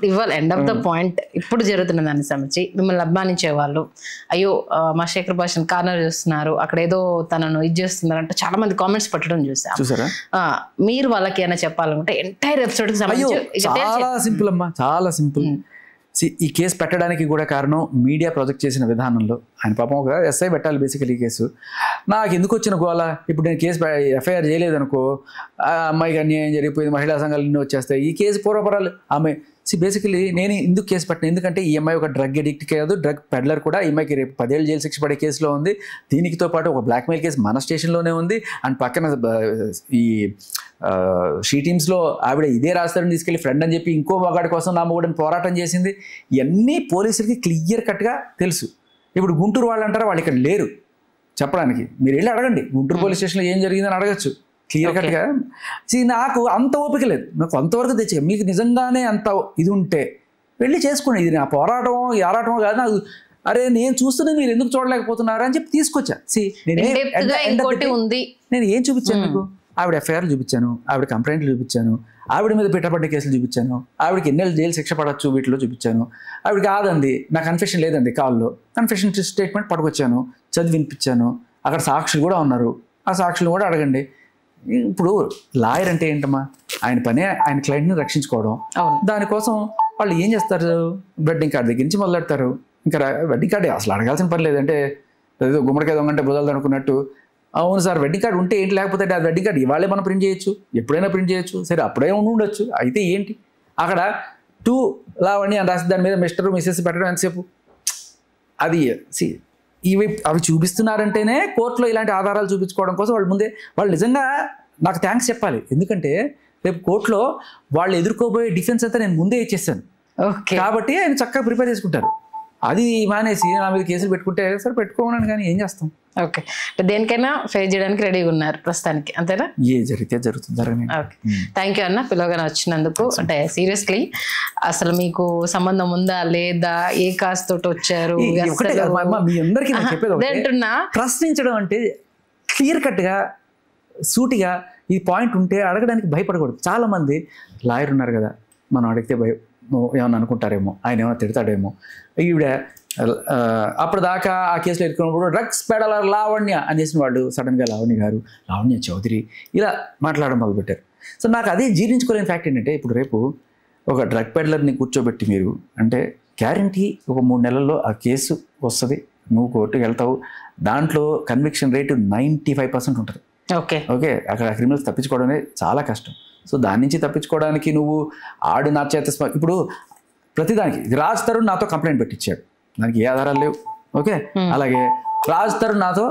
ఇవాళ end of the point ఇప్పుడు జరుగుతున్న దాన్ని సంబంధించి మిమ్మల్ని అభిమానించే వాళ్ళు అయ్యో మా శేఖర్ భాషను కార్నర్ చేస్తున్నారు, అక్కడ ఏదో తనను ఇది చేస్తున్నారు అంటే చాలా మంది కామెంట్స్ పెట్టడం చూసారా? మీరు వాళ్ళకి ఏమైనా చెప్పాలనుకుంటే ఎంటైర్ ఎపిసోడ్ కి సంబంధించి చాలా సింపుల్ అమ్మా, చాలా సింపుల్. ఈ కేసు పెట్టడానికి కూడా కారణం మీడియా ప్రాజెక్ట్ చేసిన విధానంలో. ఆయన పాపం ఒక ఎస్ఐ పెట్టాలి బేసికలీ ఈ కేసు. నాకు ఎందుకు వచ్చిన గోల, ఇప్పుడు నేను కేసు ఎఫ్ఐఆర్ చేయలేదనుకో అమ్మాయికి అన్యాయం జరిగిపోయింది, మహిళా సంఘాలు ఎన్నో వచ్చేస్తాయి. ఈ కేసు పూర్వపరాలు ఆమె బేసికలీ నేను ఎందుకు కేసు పెట్టిన, ఎందుకంటే ఈ అమ్మాయి ఒక డ్రగ్ అడిక్ట్ కాదు, డ్రగ్ పెడ్లర్ కూడా. ఈ అమ్మాయికి రేపు 10 ఏళ్ళు జైలు శిక్ష పడే కేసులో ఉంది. దీనితో పాటు ఒక బ్లాక్మెయిల్ కేసు మన స్టేషన్లోనే ఉంది. అండ్ పక్కన ఈ షీ టీమ్స్లో ఆవిడ ఇదే రాస్తారని తీసుకెళ్ళి ఫ్రెండ్ అని చెప్పి ఇంకో మగాడి కోసం నా మొగుడిని పోరాటం చేసింది. ఇవన్నీ పోలీసులకి క్లియర్ కట్గా తెలుసు. ఇప్పుడు గుంటూరు వాళ్ళు అంటారా, వాళ్ళు ఇక్కడ లేరు చెప్పడానికి. మీరు వెళ్ళి అడగండి గుంటూరు పోలీస్ స్టేషన్లో ఏం జరిగిందని అడగచ్చు క్లియర్ కట్గా. నాకు అంత ఓపిక లేదు, నాకు అంతవరకు తెచ్చి మీకు నిజంగానే అంత ఇది ఉంటే వెళ్ళి చేసుకోండి. ఇది నా పోరాటం ఆరాటమో కాదు నాకు. అరే నేను చూస్తున్నా మీరు ఎందుకు చూడలేకపోతున్నారు అని చెప్పి తీసుకొచ్చా. నేను ఏం చూపించాను మీకు? ఆవిడ ఎఫ్ఐఆర్లు చూపించాను, ఆవిడ కంప్లైంట్లు చూపించాను, ఆవిడ మీద పెట్టబడ్డ కేసులు చూపించాను, ఆవిడకి ఎన్నెళ్ళు జైలు శిక్ష పడవచ్చు వీటిలో చూపించాను. ఆవిడ కాదండి నా కన్ఫెషన్ లేదండి కాల్లో, కన్ఫెషన్ స్టేట్మెంట్ పట్టుకొచ్చాను, చదివి వినిపించాను. అక్కడ సాక్షులు కూడా ఉన్నారు, ఆ సాక్షులు కూడా అడగండి. ఇప్పుడు లాయర్ అంటే ఏంటమ్మా, ఆయన పనే ఆయన క్లయింట్ని రక్షించుకోవడం. దానికోసం వాళ్ళు ఏం చేస్తారు, వెడ్డింగ్ కార్డు దగ్గర నుంచి మొదలెడతారు. ఇంకా వెడ్డింగ్ కార్డు అసలు అడగాల్సిన పని లేదంటే ఏదో గుమ్మడికాయ దొంగంటే బుధాలు అనుకున్నట్టు. అవును సార్ వెడ్డింగ్ కార్డు ఉంటే ఏంటి, లేకపోతే ఆ వెడ్డింగ్ కార్డు ఇవాళే మనం ప్రింట్ చేయొచ్చు, ఎప్పుడైనా ప్రింట్ చేయొచ్చు. సరే అప్పుడే ఉండొచ్చు, అయితే ఏంటి అక్కడ 2 లావణ్య అని రాసి దాని మీద మిస్టర్ మిస్సెస్ పెట్టడం ఎంతసేపు? అది అవి చూపిస్తున్నారంటేనే కోర్టులో ఇలాంటి ఆధారాలు చూపించుకోవడం కోసం వాళ్ళు ముందే వాళ్ళు నిజంగా నాకు థ్యాంక్స్ చెప్పాలి. ఎందుకంటే రేపు కోర్టులో వాళ్ళు ఎదుర్కోబోయే డిఫెన్స్ అంతా నేను ముందే ఇచ్చేస్తాను కాబట్టి ఆయన చక్కగా ప్రిపేర్ చేసుకుంటారు. అది మానేసి నా మీద కేసులు పెట్టుకుంటే సరే పెట్టుకోమన్నాను, కానీ ఏం చేస్తాం. ఓకే, దేనికైనా ఫేస్ చేయడానికి రెడీగా ఉన్నారు ప్రస్తుతానికి, అంతేనా? ఏ జరిగితే జరుగుతుంది. థ్యాంక్ యూ అన్న పిలవగానే వచ్చినందుకు. అంటే సీరియస్లీ అసలు మీకు సంబంధం ఉందా లేదా, ఏ కాస్ తోటి వచ్చారు, మీ అందరికీ అంటున్నా ప్రశ్నించడం అంటే క్లియర్ కట్గా సూటిగా ఈ పాయింట్ ఉంటే అడగడానికి భయపడకూడదు. చాలామంది లాయర్ ఉన్నారు కదా, మనం అడిగితే ఏమన్నా అనుకుంటారేమో, ఆయన ఏమైనా తిడతాడేమో. ఈవిడ అప్పటిదాకా ఆ కేసులో ఎదుర్కొన్నప్పుడు డ్రగ్స్ పెడలర్ లావణ్య అనేసిన వాళ్ళు సడన్గా లావణ్య గారు, లావణ్య చౌదరి ఇలా మాట్లాడడం మొదలుపెట్టారు. సో నాకు అదే జీర్ణించుకోలేని ఫ్యాక్ట్ ఏంటంటే, ఇప్పుడు రేపు ఒక డ్రగ్ పెడ్లర్ని కూర్చోబెట్టి మీరు అంటే గ్యారంటీ ఒక 3 నెలల్లో ఆ కేసు వస్తుంది, నువ్వు కోర్టుకు వెళ్తావు. దాంట్లో కన్విక్షన్ రేటు 95% ఉంటుంది. ఓకే, అక్కడ క్రిమినల్స్ తప్పించుకోవడం అనేది చాలా కష్టం. సో దాని నుంచి తప్పించుకోవడానికి నువ్వు ఆడు నా చేత ఇప్పుడు ప్రతిదానికి రాజ్ తరుణ్ నాతో కంప్లైంట్ పెట్టించాడు, దానికి ఏ ఆధారాలు లేవు. ఓకే, అలాగే రాజ్ తరుణ్ నాతో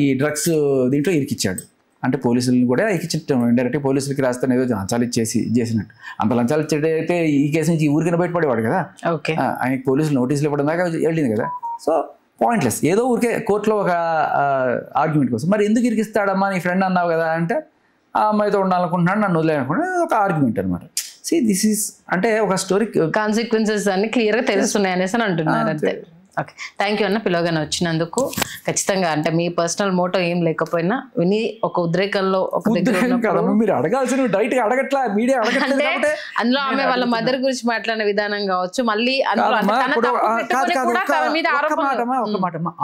ఈ డ్రగ్స్ దీంట్లో ఇరికిచ్చాడు అంటే పోలీసులను కూడా ఇరికించడం ఇండైరెక్ట్గా పోలీసులకి రాజ్ తరుణ్ ఏదో లంచాలు చేసినట్టు. అంత లంచాలు ఇచ్చేటైతే ఈ కేసు నుంచి ఊరికైనా బయటపడేవాడు కదా. ఆయనకి పోలీసులు నోటీసులు ఇవ్వడం దాకా వెళ్ళింది కదా. సో పాయింట్లెస్, ఏదో ఊరికే కోర్టులో ఒక ఆర్గ్యుమెంట్ కోసం. మరి ఎందుకు ఇరికిస్తాడమ్మా నీ ఫ్రెండ్ అన్నావు కదా అంటే, ఆ అమ్మాయితో ఉండాలనుకుంటున్నాడు, నన్ను వదిలేనుకుంటున్నాడు, ఒక ఆర్గ్యుమెంట్ అనమాట. దిస్ ఈస్ అంటే ఒక స్టోరీ కాన్సిక్వెన్సెస్ అన్ని క్లియర్గా తెలుస్తున్నాయి అనేసి అని అంటున్నారు అంతే. ఓకే, థ్యాంక్ యూ అన్న పిలవగానే వచ్చినందుకు. ఖచ్చితంగా అంటే మీ పర్సనల్ మోటో ఏం లేకపోయినా విని ఒక ఉద్రేకంలో ఒక మీరు అడగాల్సిన డైరెక్ట్ గా అడగట్లా, మీడియా అడగట్లేదు. అందులో ఆమె వాళ్ళ మదర్ గురించి మాట్లాడిన విధానం కావచ్చు, మళ్ళీ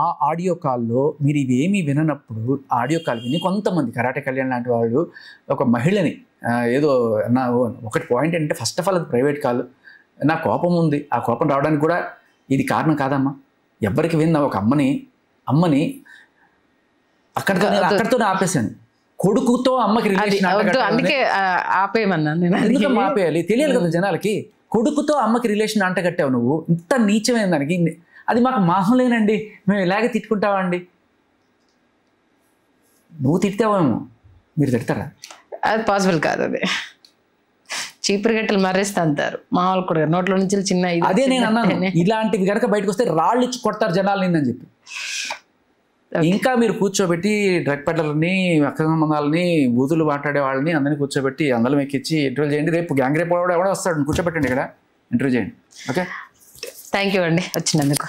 ఆ ఆడియో కాల్లో మీరు ఇవేమీ విననప్పుడు ఆడియో కాల్ విని కొంతమంది కరాటే కళ్యాణ్ లాంటి వాళ్ళు ఒక మహిళని ఏదో నా ఒకటి పాయింట్ ఏంటంటే, ఫస్ట్ ఆఫ్ ఆల్ అది ప్రైవేట్ కాల్. నా కోపం ఉంది, ఆ కోపం రావడానికి కూడా ఇది కారణం కాదమ్మా. ఎవరికి విన్న ఒక అమ్మని అక్కడితో ఆపేశాను. కొడుకుతో అమ్మకి రిలేషన్ ఆపేయాలి, తెలియాలి కదా జనాలకి. కొడుకుతో అమ్మకి రిలేషన్ అంటగట్టావు నువ్వు, ఇంత నీచమైన దానికి. అది మాకు మామూలేనండి, మేము ఇలాగే తిట్టుకుంటావా అండి? నువ్వు తిట్టావేమో, మీరు తిడతారా? అది పాసిబుల్ కాదు. అది చీపురు గట్టలు మర్రేస్తా అంటారు మామూలు కూడా, నోట్లో నుంచి చిన్న. అదే నేను అన్నాను, ఇలాంటివి కనుక బయటకు వస్తే రాళ్ళు ఇచ్చి కొడతారు జనాలు నిందని చెప్పి. ఇంకా మీరు కూర్చోబెట్టి డ్రగ్ పెడ్లర్ని, అక్రమ సంబంధాలని, బూతులు మాట్లాడే వాళ్ళని అందరినీ కూర్చోబెట్టి అందరం ఎక్కించి ఇంటర్వ్యూ చేయండి. రేపు గ్యాంగ్ రేపు ఎవడో వస్తాడు, కూర్చోబెట్టండి ఇక్కడ, ఇంటర్వ్యూ చేయండి. ఓకే, థ్యాంక్ యూ అండి వచ్చినందుకు.